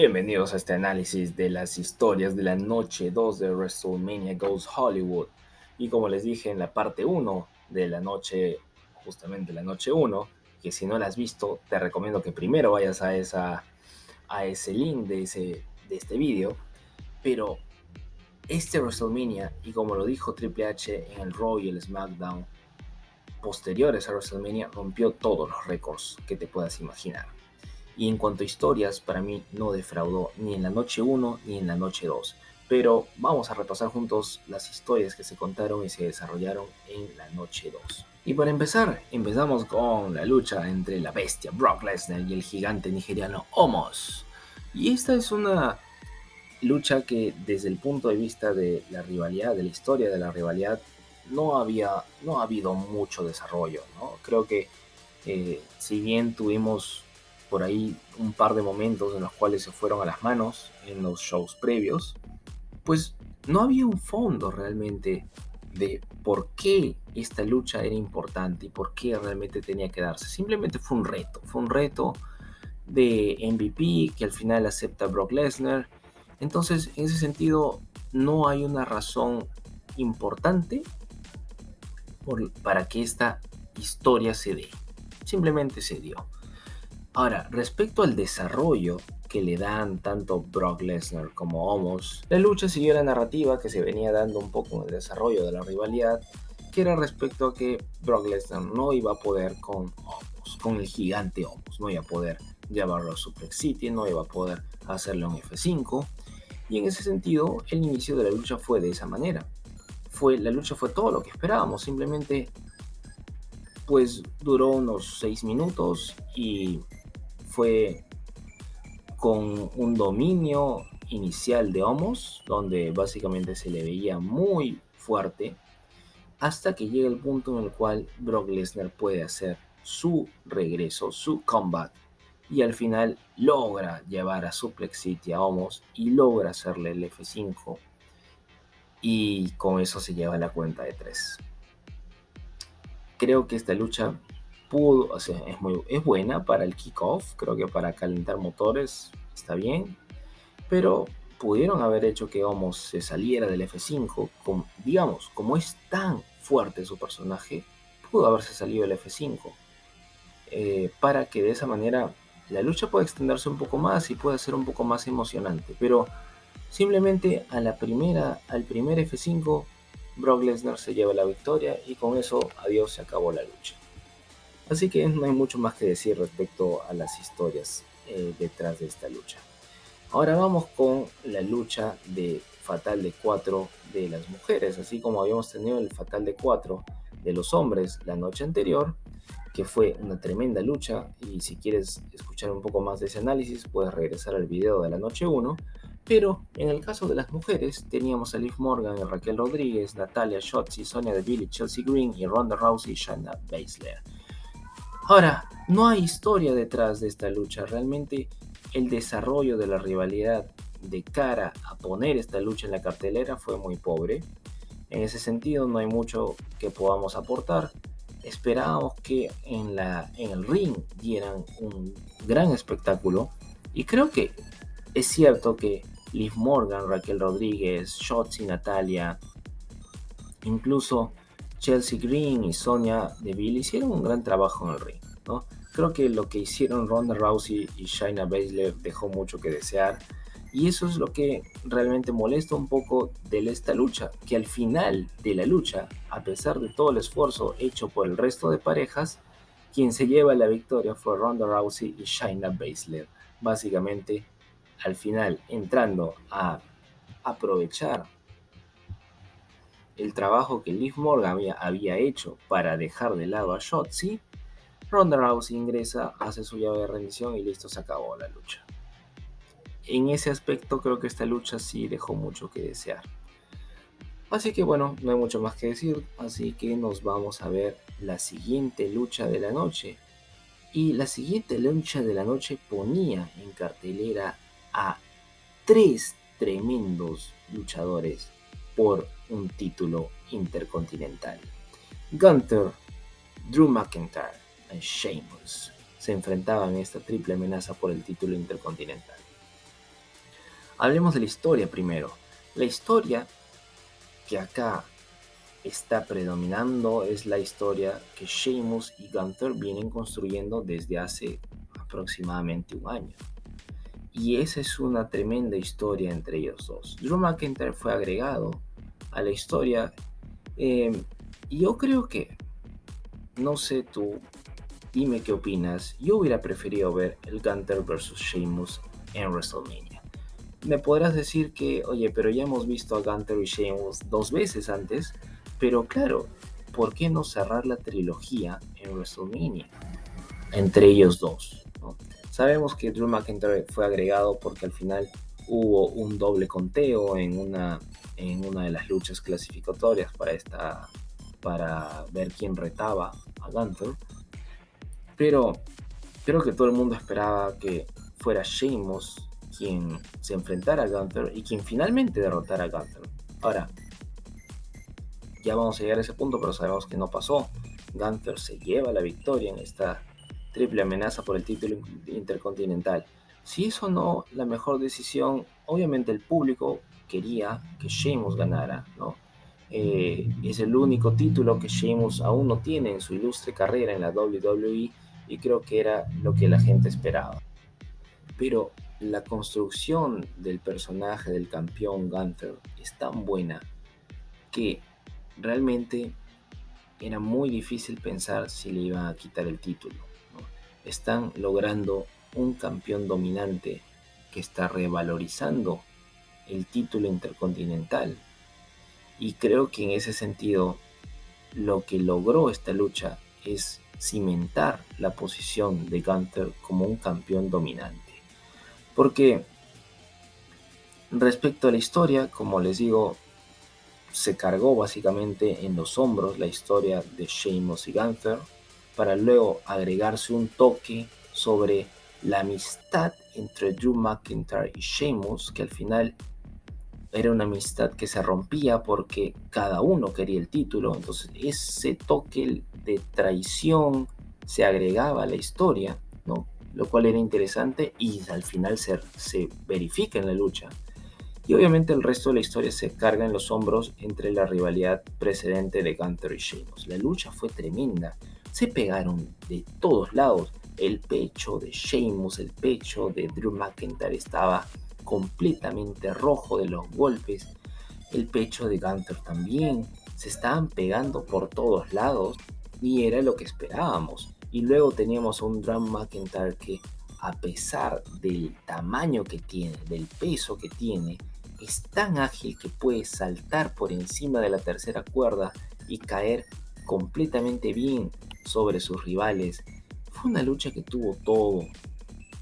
Bienvenidos a este análisis de las historias de la noche 2 de WrestleMania Goes Hollywood. Y como les dije en la parte 1 de la noche, justamente la noche 1, que si no la has visto, te recomiendo que primero vayas a ese link de este vídeo. Pero este WrestleMania, y como lo dijo Triple H en el Raw y el SmackDown posteriores a WrestleMania, rompió todos los récords que te puedas imaginar. Y en cuanto a historias, para mí no defraudó ni en la noche 1 ni en la noche 2. Pero vamos a repasar juntos las historias que se contaron y se desarrollaron en la noche 2. Y para empezar, empezamos con la lucha entre la bestia Brock Lesnar y el gigante nigeriano Omos. Y esta es una lucha que desde el punto de vista de la rivalidad, de la historia de la rivalidad, no ha habido mucho desarrollo, ¿no? Creo que si bien tuvimos por ahí un par de momentos en los cuales se fueron a las manos en los shows previos, pues no había un fondo realmente de por qué esta lucha era importante y por qué realmente tenía que darse. Simplemente fue un reto de MVP que al final acepta Brock Lesnar. Entonces, en ese sentido, no hay una razón importante para que esta historia se dé. Simplemente se dio. Ahora, respecto al desarrollo que le dan tanto Brock Lesnar como Omos, la lucha siguió la narrativa que se venía dando un poco en el desarrollo de la rivalidad, que era respecto a que Brock Lesnar no iba a poder con Omos, con el gigante Omos, no iba a poder llevarlo a Suplex City, no iba a poder hacerlo en F5, y en ese sentido el inicio de la lucha fue de esa manera. La lucha fue todo lo que esperábamos, simplemente pues duró unos 6 minutos y fue con un dominio inicial de Omos, donde básicamente se le veía muy fuerte, hasta que llega el punto en el cual Brock Lesnar puede hacer su regreso, su comeback, y al final logra llevar a Suplex City a Omos y logra hacerle el F5, y con eso se lleva la cuenta de 3. Creo que esta lucha pudo, o sea, es buena para el kickoff, creo que para calentar motores está bien, pero pudieron haber hecho que Omos se saliera del F5, digamos, como es tan fuerte su personaje, pudo haberse salido del F5, para que de esa manera la lucha pueda extenderse un poco más y pueda ser un poco más emocionante, pero simplemente al primer F5, Brock Lesnar se lleva la victoria y con eso, adiós, se acabó la lucha. Así que no hay mucho más que decir respecto a las historias detrás de esta lucha. Ahora vamos con la lucha de Fatal de 4 de las mujeres, así como habíamos tenido el Fatal de 4 de los hombres la noche anterior, que fue una tremenda lucha, y si quieres escuchar un poco más de ese análisis puedes regresar al video de la noche 1, pero en el caso de las mujeres teníamos a Liv Morgan y Raquel Rodríguez, Natalia, Shotzi, Sonya Deville, Chelsea Green y Ronda Rousey y Shayna Baszler. Ahora, no hay historia detrás de esta lucha, realmente el desarrollo de la rivalidad de cara a poner esta lucha en la cartelera fue muy pobre. En ese sentido no hay mucho que podamos aportar. Esperábamos que en el ring dieran un gran espectáculo, y creo que es cierto que Liv Morgan, Raquel Rodríguez, Shotzi, Natalia, incluso Chelsea Green y Sonya Deville hicieron un gran trabajo en el ring, ¿no? Creo que lo que hicieron Ronda Rousey y Shayna Baszler dejó mucho que desear, y eso es lo que realmente molesta un poco de esta lucha, que al final de la lucha, a pesar de todo el esfuerzo hecho por el resto de parejas, quien se lleva la victoria fue Ronda Rousey y Shayna Baszler, básicamente al final entrando a aprovechar el trabajo que Liv Morgan había hecho para dejar de lado a Shotzi. Ronda Rousey ingresa, hace su llave de rendición y listo, se acabó la lucha. En ese aspecto creo que esta lucha sí dejó mucho que desear. Así que bueno, no hay mucho más que decir, así que nos vamos a ver la siguiente lucha de la noche. Y la siguiente lucha de la noche ponía en cartelera a 3 tremendos luchadores por un título intercontinental. Gunther, Drew McIntyre y Sheamus se enfrentaban en esta triple amenaza por el título intercontinental. Hablemos de la historia primero. La historia que acá está predominando es la historia que Sheamus y Gunther vienen construyendo desde hace aproximadamente un año. Y esa es una tremenda historia entre ellos dos. Drew McIntyre fue agregado a la historia. Y yo creo que, no sé tú, dime qué opinas. Yo hubiera preferido ver el Gunther vs. Sheamus en WrestleMania. Me podrás decir que, oye, pero ya hemos visto a Gunther y Sheamus 2 veces antes. Pero claro, ¿por qué no cerrar la trilogía en WrestleMania entre ellos dos, ¿no? Sabemos que Drew McIntyre fue agregado porque al final hubo un doble conteo en una de las luchas clasificatorias para ver quién retaba a Gunther, pero creo que todo el mundo esperaba que fuera Sheamus quien se enfrentara a Gunther y quien finalmente derrotara a Gunther. Ahora, ya vamos a llegar a ese punto, pero sabemos que no pasó. Gunther se lleva la victoria en esta triple amenaza por el título intercontinental. Si eso no la mejor decisión, obviamente el público quería que Sheamus ganara, ¿no? Es el único título que Sheamus aún no tiene en su ilustre carrera en la WWE y creo que era lo que la gente esperaba. Pero la construcción del personaje del campeón Gunther es tan buena que realmente era muy difícil pensar si le iban a quitar el título, ¿no? Están logrando un campeón dominante que está revalorizando el título intercontinental. Y creo que en ese sentido lo que logró esta lucha es cimentar la posición de Gunther como un campeón dominante. Porque respecto a la historia, como les digo, se cargó básicamente en los hombros la historia de Sheamus y Gunther para luego agregarse un toque sobre la amistad entre Drew McIntyre y Sheamus, que al final era una amistad que se rompía porque cada uno quería el título. Entonces ese toque de traición se agregaba a la historia, ¿no? Lo cual era interesante y al final se verifica en la lucha. Y obviamente el resto de la historia se carga en los hombros entre la rivalidad precedente de Gunther y Sheamus. La lucha fue tremenda, se pegaron de todos lados. El pecho de Sheamus, el pecho de Drew McIntyre estaba completamente rojo de los golpes. El pecho de Gunther también. Se estaban pegando por todos lados y era lo que esperábamos. Y luego teníamos a un Drew McIntyre que, a pesar del tamaño que tiene, del peso que tiene, es tan ágil que puede saltar por encima de la tercera cuerda y caer completamente bien sobre sus rivales. Fue una lucha que tuvo todo.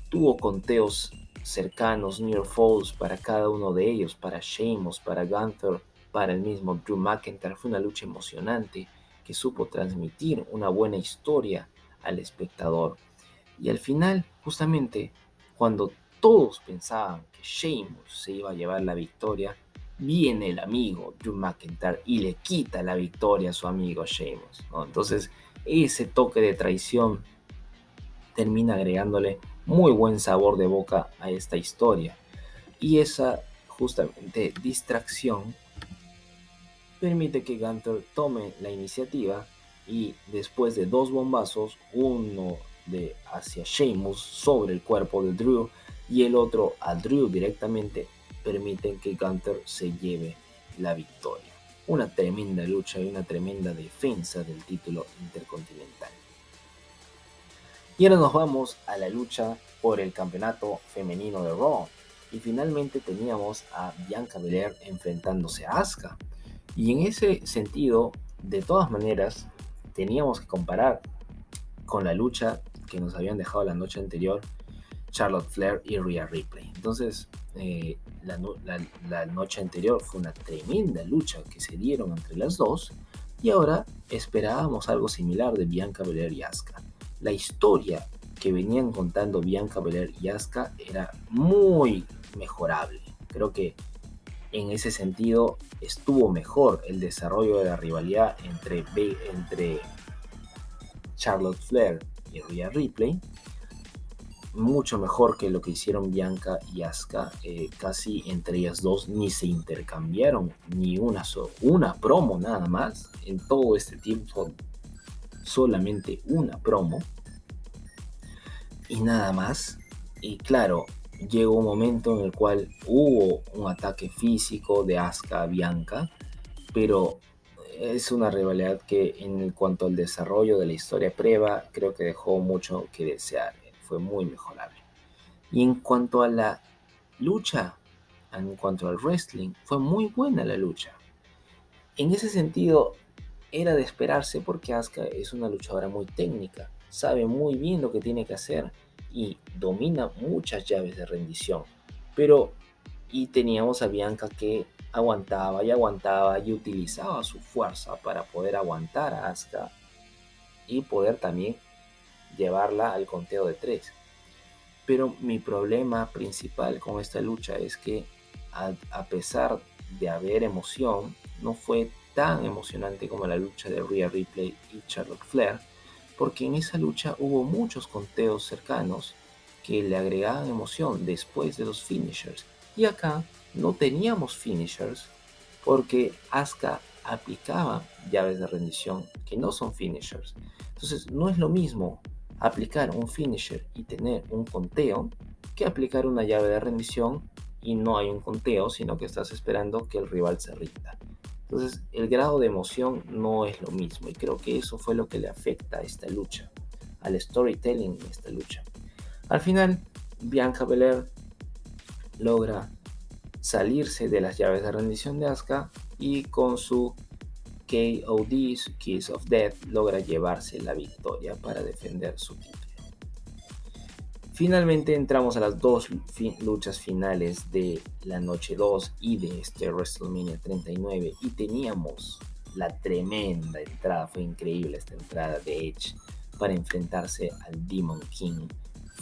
Tuvo conteos cercanos, near falls para cada uno de ellos, para Sheamus, para Gunther, para el mismo Drew McIntyre. Fue una lucha emocionante que supo transmitir una buena historia al espectador. Y al final, justamente, cuando todos pensaban que Sheamus se iba a llevar la victoria, viene el amigo Drew McIntyre y le quita la victoria a su amigo Sheamus, ¿no? Entonces, ese toque de traición termina agregándole muy buen sabor de boca a esta historia. Y esa, justamente, distracción permite que Gunther tome la iniciativa y después de dos bombazos, uno de hacia Sheamus sobre el cuerpo de Drew y el otro a Drew directamente, permiten que Gunther se lleve la victoria. Una tremenda lucha y una tremenda defensa del título intercontinental. Y ahora nos vamos a la lucha por el campeonato femenino de Raw. Y finalmente teníamos a Bianca Belair enfrentándose a Asuka. Y en ese sentido, de todas maneras, teníamos que comparar con la lucha que nos habían dejado la noche anterior Charlotte Flair y Rhea Ripley. Entonces, la noche anterior fue una tremenda lucha que se dieron entre las dos y ahora esperábamos algo similar de Bianca Belair y Asuka. La historia que venían contando Bianca Belair y Asuka era muy mejorable. Creo que en ese sentido estuvo mejor el desarrollo de la rivalidad entre Charlotte Flair y Rhea Ripley. mucho mejor que lo que hicieron Bianca y Asuka. Casi entre ellas dos ni se intercambiaron ni una promo nada más. En todo este tiempo solamente una promo y nada más. Y claro, llegó un momento en el cual hubo un ataque físico de Asuka a Bianca, pero es una rivalidad que en cuanto al desarrollo de la historia previa creo que dejó mucho que desear, fue muy mejorable. Y en cuanto a la lucha, en cuanto al wrestling, fue muy buena la lucha. En ese sentido, era de esperarse porque Asuka es una luchadora muy técnica, sabe muy bien lo que tiene que hacer y domina muchas llaves de rendición. Pero, y teníamos a Bianca que aguantaba y utilizaba su fuerza para poder aguantar a Asuka y poder también llevarla al conteo de 3. Pero mi problema principal con esta lucha es que a pesar de haber emoción, no fue tan emocionante como la lucha de Rhea Ripley y Charlotte Flair, porque en esa lucha hubo muchos conteos cercanos que le agregaban emoción después de los finishers. Y acá no teníamos finishers porque Asuka aplicaba llaves de rendición que no son finishers. Entonces no es lo mismo aplicar un finisher y tener un conteo que aplicar una llave de rendición y no hay un conteo, sino que estás esperando que el rival se rinda. Entonces el grado de emoción no es lo mismo y creo que eso fue lo que le afecta a esta lucha, al storytelling de esta lucha. Al final, Bianca Belair logra salirse de las llaves de rendición de Asuka y con su KOD, su Kiss of Death, logra llevarse la victoria para defender su título. Finalmente entramos a las dos luchas finales de la noche 2 y de este WrestleMania 39 y teníamos la tremenda entrada, fue increíble esta entrada de Edge para enfrentarse al Demon King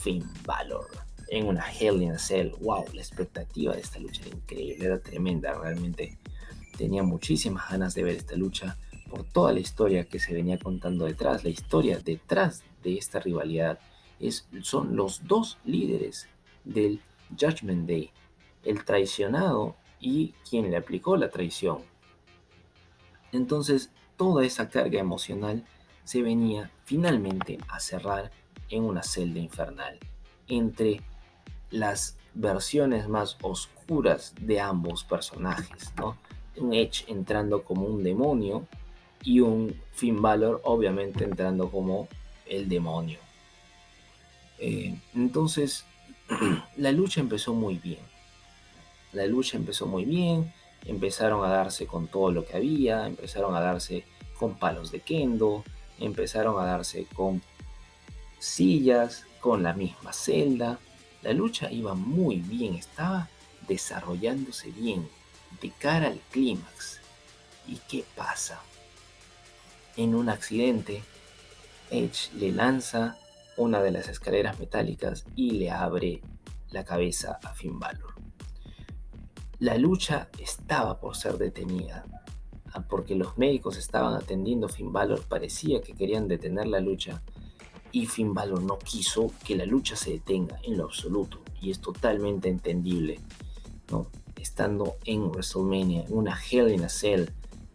Finn Balor en una Hell in a Cell. Wow, la expectativa de esta lucha era increíble, era tremenda, realmente tenía muchísimas ganas de ver esta lucha por toda la historia que se venía contando detrás, la historia detrás de esta rivalidad. Son los dos líderes del Judgment Day, el traicionado y quien le aplicó la traición. Entonces, toda esa carga emocional se venía finalmente a cerrar en una celda infernal entre las versiones más oscuras de ambos personajes, ¿no? Un Edge entrando como un demonio y un Finn Balor obviamente entrando como el demonio. Entonces, la lucha empezó muy bien. La lucha empezó muy bien, empezaron a darse con todo lo que había, empezaron a darse con palos de kendo, empezaron a darse con sillas, con la misma celda. La lucha iba muy bien, estaba desarrollándose bien, de cara al clímax. ¿Y qué pasa? En un accidente, Edge le lanza una de las escaleras metálicas y le abre la cabeza a Finn Balor. La lucha estaba por ser detenida, porque los médicos estaban atendiendo a Finn Balor, parecía que querían detener la lucha y Finn Balor no quiso que la lucha se detenga en lo absoluto y es totalmente entendible, ¿no? Estando en WrestleMania, en una Hell in a Cell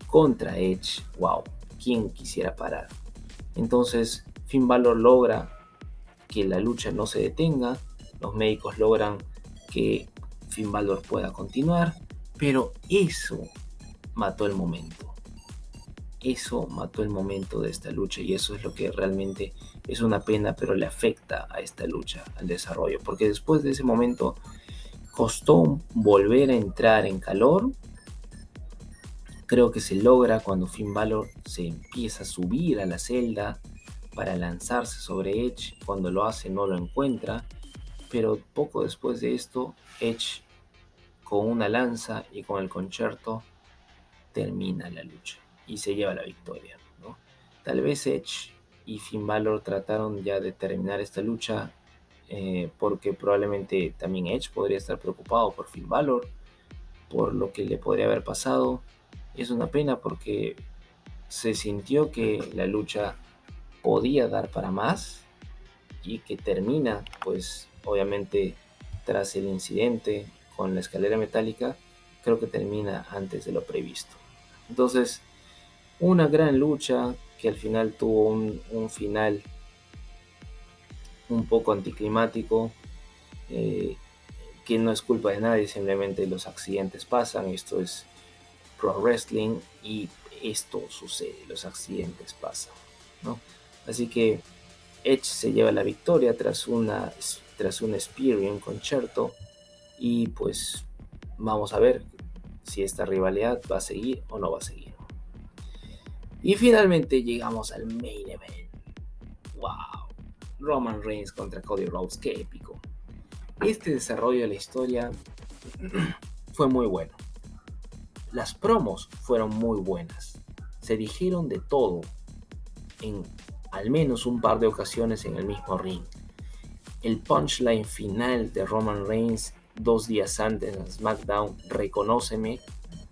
contra Edge, wow, ¿quién quisiera parar? Entonces Finn Balor logra que la lucha no se detenga, los médicos logran que Finn Balor pueda continuar, pero eso mató el momento. Eso mató el momento de esta lucha y eso es lo que realmente es una pena, pero le afecta a esta lucha, al desarrollo, porque después de ese momento costó volver a entrar en calor. Creo que se logra cuando Finn Balor se empieza a subir a la celda para lanzarse sobre Edge. Cuando lo hace no lo encuentra, pero poco después de esto Edge con una lanza y con el concierto termina la lucha y se lleva la victoria, ¿no? Tal vez Edge y Finn Balor trataron ya de terminar esta lucha porque probablemente también Edge podría estar preocupado por Finn Balor, por lo que le podría haber pasado. Es una pena porque se sintió que la lucha podía dar para más y que termina, pues obviamente tras el incidente con la escalera metálica, creo que termina antes de lo previsto. Entonces, una gran lucha que al final tuvo un final un poco anticlimático, eh, que no es culpa de nadie, simplemente los accidentes pasan, esto es pro wrestling y esto sucede, los accidentes pasan, ¿no? Así que Edge se lleva la victoria tras un Spear y un Concerto, y pues vamos a ver si esta rivalidad va a seguir o no va a seguir. Y finalmente llegamos al main event. ¡Wow! Roman Reigns contra Cody Rhodes, qué épico. Este desarrollo de la historia fue muy bueno. Las promos fueron muy buenas. Se dijeron de todo en al menos un par de ocasiones en el mismo ring. El punchline final de Roman Reigns 2 días antes en SmackDown, reconóceme,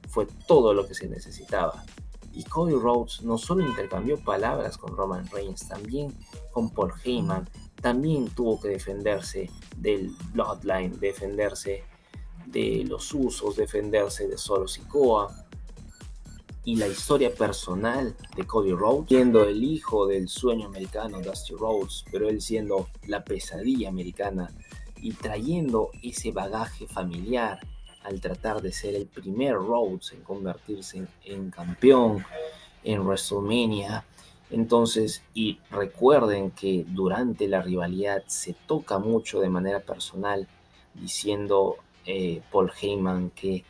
fue todo lo que se necesitaba. Y Cody Rhodes no solo intercambió palabras con Roman Reigns, también con Paul Heyman, también tuvo que defenderse del Bloodline, defenderse de los Usos, defenderse de Solo Sikoa. Y la historia personal de Cody Rhodes, siendo el hijo del sueño americano Dusty Rhodes, pero él siendo la pesadilla americana y trayendo ese bagaje familiar al tratar de ser el primer Rhodes en convertirse en campeón en WrestleMania. Entonces, y recuerden que durante la rivalidad se toca mucho de manera personal, diciendo Paul Heyman que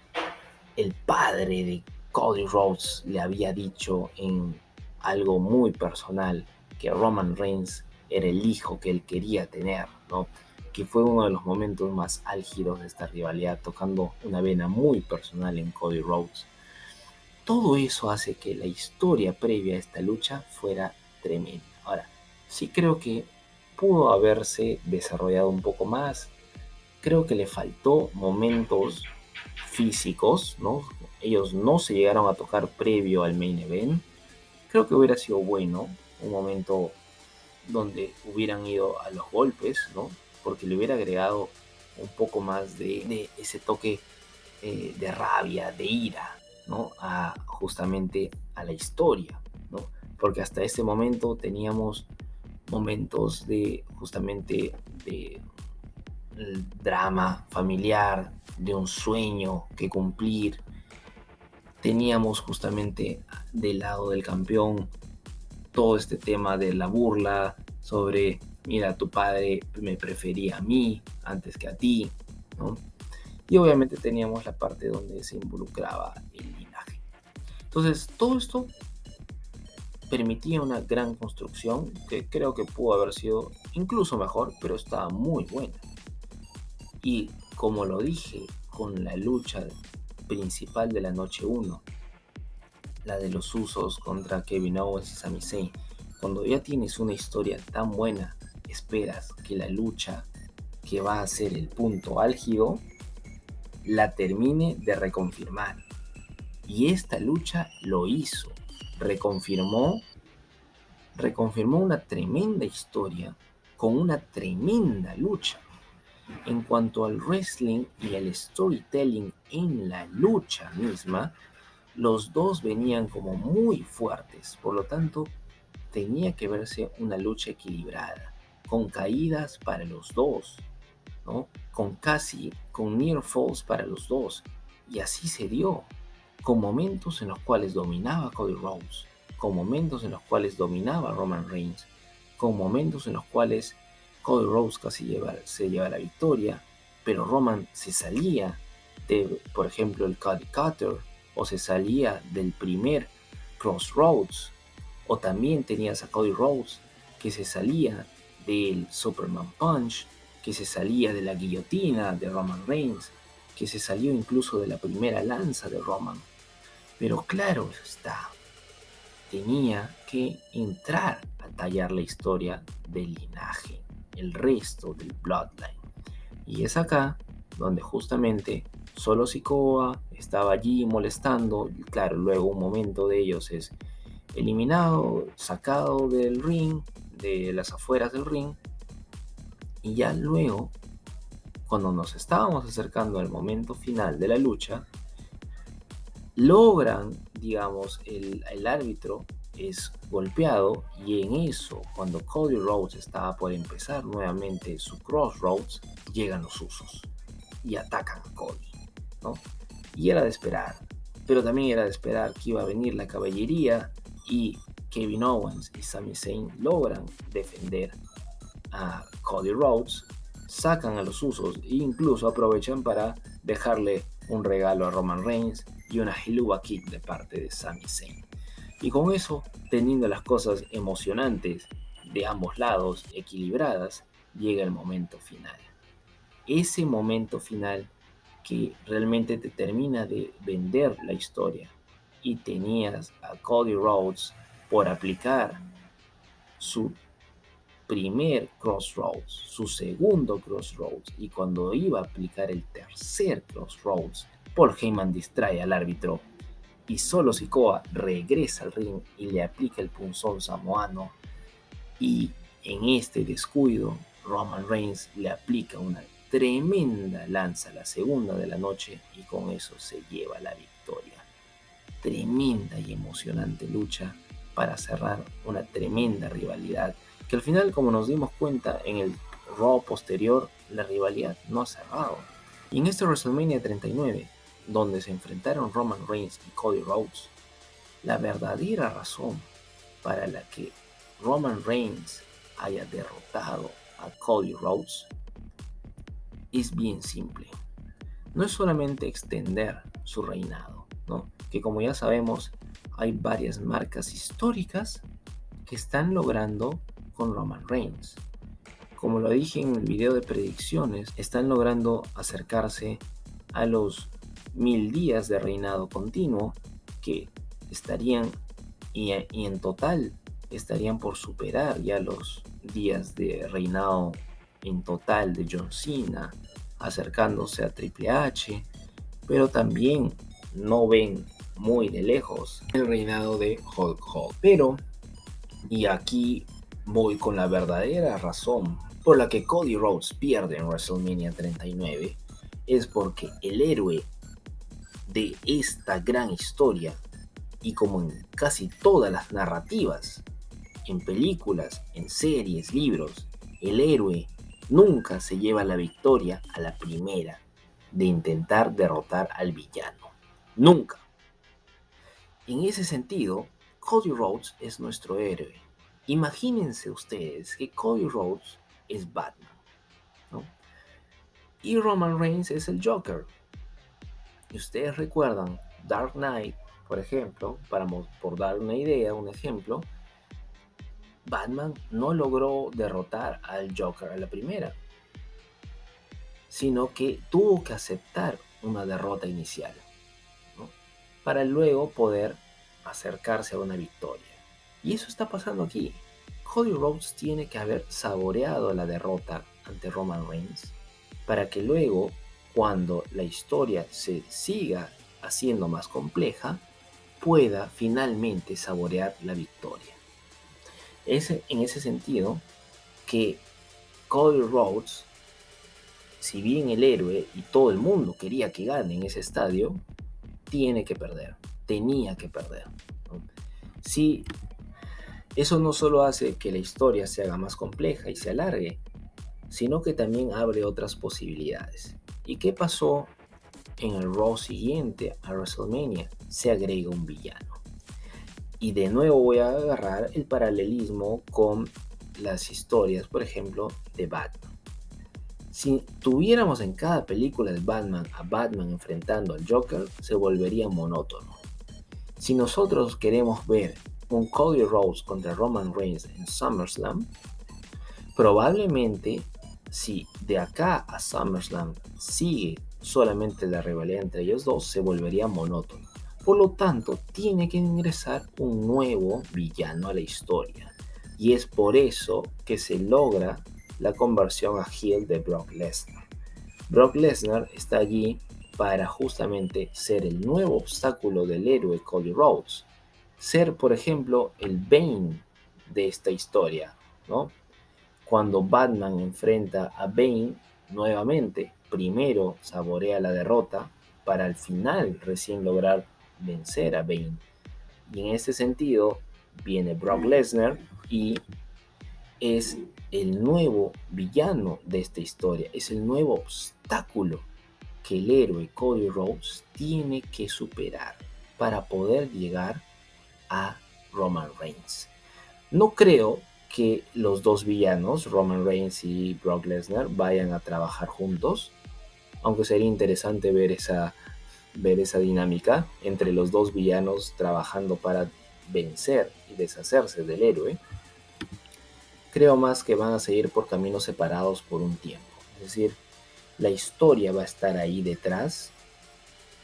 el padre de Cody Rhodes le había dicho en algo muy personal que Roman Reigns era el hijo que él quería tener, ¿no? Que fue uno de los momentos más álgidos de esta rivalidad, tocando una vena muy personal en Cody Rhodes. Todo eso hace que la historia previa a esta lucha fuera tremenda. Ahora, sí creo que pudo haberse desarrollado un poco más. Creo que le faltó momentos físicos, ¿no? Ellos no se llegaron a tocar previo al main event. Creo que hubiera sido bueno un momento donde hubieran ido a los golpes, ¿no? Porque le hubiera agregado un poco más de ese toque de rabia, de ira, ¿no? Justamente a la historia, ¿no? Porque hasta ese momento teníamos momentos de justamente de el drama familiar, de un sueño que cumplir. Teníamos justamente del lado del campeón todo este tema de la burla sobre, mira, tu padre me prefería a mí antes que a ti, ¿no? Y obviamente teníamos la parte donde se involucraba el linaje. Entonces, todo esto permitía una gran construcción que creo que pudo haber sido incluso mejor, pero estaba muy buena. Y como lo dije con la lucha principal de la noche 1, la de los Usos contra Kevin Owens y Sami Zayn, cuando ya tienes una historia tan buena, esperas que la lucha que va a ser el punto álgido la termine de reconfirmar. Y esta lucha lo hizo, reconfirmó una tremenda historia con una tremenda lucha. En cuanto al wrestling y el storytelling en la lucha misma, los dos venían como muy fuertes, por lo tanto tenía que verse una lucha equilibrada, con caídas para los dos, ¿no? Con near falls para los dos, y así se dio, con momentos en los cuales dominaba Cody Rhodes, con momentos en los cuales dominaba Roman Reigns, con momentos en los cuales Cody Rhodes casi se lleva la victoria, pero Roman se salía de, por ejemplo, el Cody Cutter, o se salía del primer Crossroads, o también tenías a Cody Rhodes que se salía del Superman Punch, que se salía de la guillotina de Roman Reigns, que se salió incluso de la primera lanza de Roman. Pero claro está, tenía que entrar a tallar la historia del linaje, el resto del Bloodline. Y es acá donde justamente Solo Sikoa estaba allí molestando, y claro, luego un momento de ellos es eliminado, sacado del ring, de las afueras del ring, Y ya luego, cuando nos estábamos acercando al momento final de la lucha, logran, digamos, el árbitro es golpeado, y en eso, cuando Cody Rhodes estaba por empezar nuevamente su Crossroads, llegan los Usos y atacan a Cody, ¿no? Y era de esperar, pero también era de esperar que iba a venir la caballería, y Kevin Owens y Sami Zayn logran defender a Cody Rhodes, sacan a los Usos e incluso aprovechan para dejarle un regalo a Roman Reigns y una Helluva Kick de parte de Sami Zayn. Y con eso, teniendo las cosas emocionantes de ambos lados equilibradas, llega el momento final. Ese momento final que realmente te termina de vender la historia, y tenías a Cody Rhodes por aplicar su primer Crossroads, su segundo Crossroads, y cuando iba a aplicar el tercer Crossroads, Paul Heyman distrae al árbitro y Solo Sikoa regresa al ring y le aplica el punzón samoano, y en este descuido Roman Reigns le aplica una tremenda lanza, la segunda de la noche, y con eso se lleva la victoria. Tremenda y emocionante lucha para cerrar una tremenda rivalidad, que al final, como nos dimos cuenta en el Raw posterior, la rivalidad no ha cerrado. Y en este WrestleMania 39, donde se enfrentaron Roman Reigns y Cody Rhodes, la verdadera razón para la que Roman Reigns haya derrotado a Cody Rhodes es bien simple. No es solamente extender su reinado, ¿no? Que como ya sabemos, hay varias marcas históricas que están logrando con Roman Reigns. Como lo dije en el video de predicciones, están logrando acercarse a los 1000 días de reinado continuo, que estarían, y en total estarían por superar ya los días de reinado en total de John Cena, acercándose a Triple H, pero también no ven muy de lejos el reinado de Hulk Hogan. Pero, y aquí voy con la verdadera razón por la que Cody Rhodes pierde en WrestleMania 39, es porque el héroe de esta gran historia, y como en casi todas las narrativas, en películas, en series, libros, el héroe nunca se lleva la victoria a la primera de intentar derrotar al villano. Nunca. En ese sentido, Cody Rhodes es nuestro héroe. Imagínense ustedes que Cody Rhodes es Batman, ¿no? Y Roman Reigns es el Joker. Y ustedes recuerdan Dark Knight, por ejemplo, por dar una idea, un ejemplo, Batman no logró derrotar al Joker a la primera, sino que tuvo que aceptar una derrota inicial, ¿no? Para luego poder acercarse a una victoria. Y eso está pasando aquí. Cody Rhodes tiene que haber saboreado la derrota ante Roman Reigns para que luego, cuando la historia se siga haciendo más compleja, pueda finalmente saborear la victoria. Es en ese sentido que Cody Rhodes, si bien el héroe y todo el mundo quería que gane en ese estadio, tiene que perder, tenía que perder, ¿no? Sí, eso no solo hace que la historia se haga más compleja y se alargue, sino que también abre otras posibilidades. ¿Y qué pasó en el Raw siguiente a WrestleMania? Se agrega un villano. Y de nuevo voy a agarrar el paralelismo con las historias, por ejemplo, de Batman. Si tuviéramos en cada película de Batman a Batman enfrentando al Joker, se volvería monótono. Si nosotros queremos ver un Cody Rhodes contra Roman Reigns en SummerSlam, probablemente si de acá a SummerSlam sigue solamente la rivalidad entre ellos dos, se volvería monótono. Por lo tanto, tiene que ingresar un nuevo villano a la historia. Y es por eso que se logra la conversión a heel de Brock Lesnar. Brock Lesnar está allí para justamente ser el nuevo obstáculo del héroe Cody Rhodes. Ser, por ejemplo, el Bane de esta historia, ¿no? cuando Batman enfrenta a Bane nuevamente, primero saborea la derrota para al final recién lograr vencer a Bane. Y en ese sentido viene Brock Lesnar y es el nuevo villano de esta historia, es el nuevo obstáculo que el héroe Cody Rhodes tiene que superar para poder llegar a Roman Reigns. No creo que los dos villanos, Roman Reigns y Brock Lesnar, vayan a trabajar juntos, aunque sería interesante ver esa dinámica entre los dos villanos trabajando para vencer y deshacerse del héroe. Creo más que van a seguir por caminos separados por un tiempo. Es decir, la historia va a estar ahí detrás,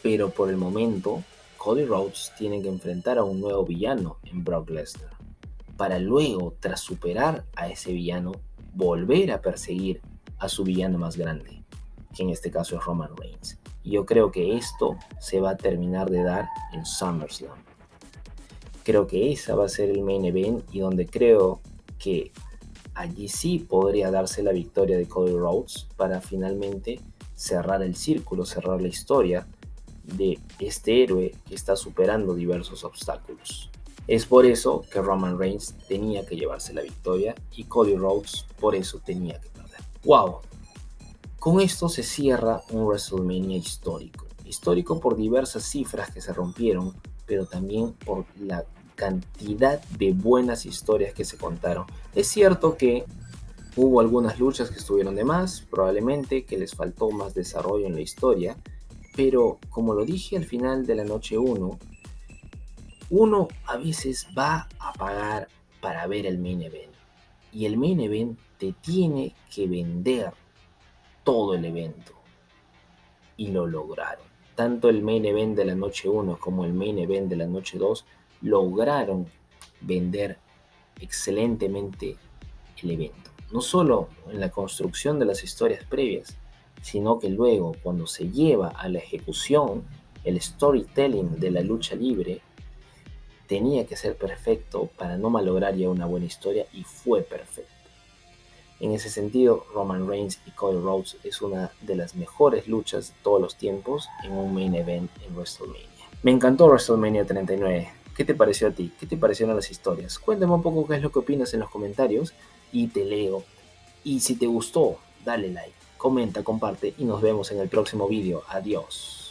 pero por el momento Cody Rhodes tiene que enfrentar a un nuevo villano en Brock Lesnar, para luego, tras superar a ese villano, volver a perseguir a su villano más grande, que en este caso es Roman Reigns. Y yo creo que esto se va a terminar de dar en SummerSlam. Creo que esa va a ser el main event y donde creo que allí sí podría darse la victoria de Cody Rhodes para finalmente cerrar el círculo, cerrar la historia de este héroe que está superando diversos obstáculos. Es por eso que Roman Reigns tenía que llevarse la victoria y Cody Rhodes por eso tenía que perder. ¡Wow! Con esto se cierra un WrestleMania histórico. Histórico por diversas cifras que se rompieron, pero también por la cantidad de buenas historias que se contaron. Es cierto que hubo algunas luchas que estuvieron de más, probablemente que les faltó más desarrollo en la historia, pero como lo dije al final de la noche 1, uno a veces va a pagar para ver el main event. Y el main event te tiene que vender todo el evento. Y lo lograron. Tanto el main event de la noche 1 como el main event de la noche 2 lograron vender excelentemente el evento. No solo en la construcción de las historias previas, sino que luego cuando se lleva a la ejecución, el storytelling de la lucha libre tenía que ser perfecto para no malograr ya una buena historia y fue perfecto. En ese sentido, Roman Reigns y Cody Rhodes es una de las mejores luchas de todos los tiempos en un main event en WrestleMania. Me encantó WrestleMania 39. ¿Qué te pareció a ti? ¿Qué te parecieron las historias? Cuéntame un poco qué es lo que opinas en los comentarios y te leo. Y si te gustó, dale like, comenta, comparte y nos vemos en el próximo video. Adiós.